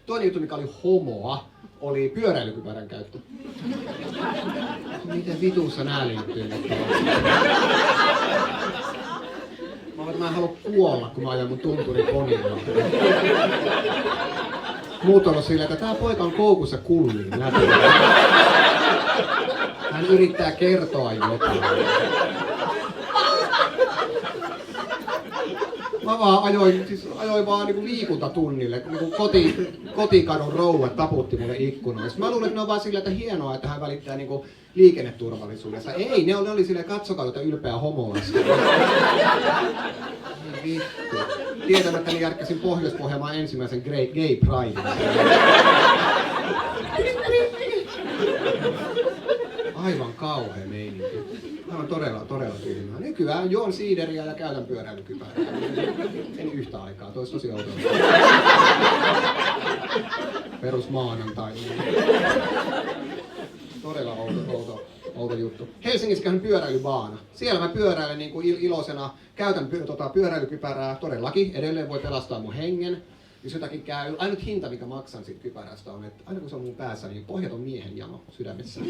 Toinen juttu, mikä oli homoa, oli pyöräilykypärän käyttö. Miten vitussa nää liittyy? Mä en halua kuolla, kun mä ajan mun tunturin ponilla. Muut on ollut silleen, että tää poika on koukussa kulliin. Hän yrittää kertoa jotain. Mä vaan ajoin vaan niinku liikuntatunnille, niinku kotikadun rouvat taputti mulle ikkunoissa. Mä luulen, että ne on vaan sillä, että hienoa, että hän välittää niinku liikenneturvallisuudesta. Ei, ne oli silleen, katsokaa jota ylpeä homolasta. Vittu. Tietämättäni järkkäsin Pohjois-Pohjanmaan ensimmäisen gay pride. Aivan kauhea meininki. Aivan todella tyhmää. Nykyään juon siideriä ja käytän pyöräilykypärää. En yhtä aikaa, toi olisi tosi outoa. Perus maanantai. Todella outo juttu. Helsingissä käyn pyöräilybaana. Siellä mä pyöräilen niin kuin iloisena, käytän pyöräilykypärää todellakin. Edelleen voi pelastaa mun hengen. Jos jotakin käy, ainut hinta, mikä maksan siitä kypärästä on, että aina kun se on mun päässä, niin pohjaton miehen jano sydämessä.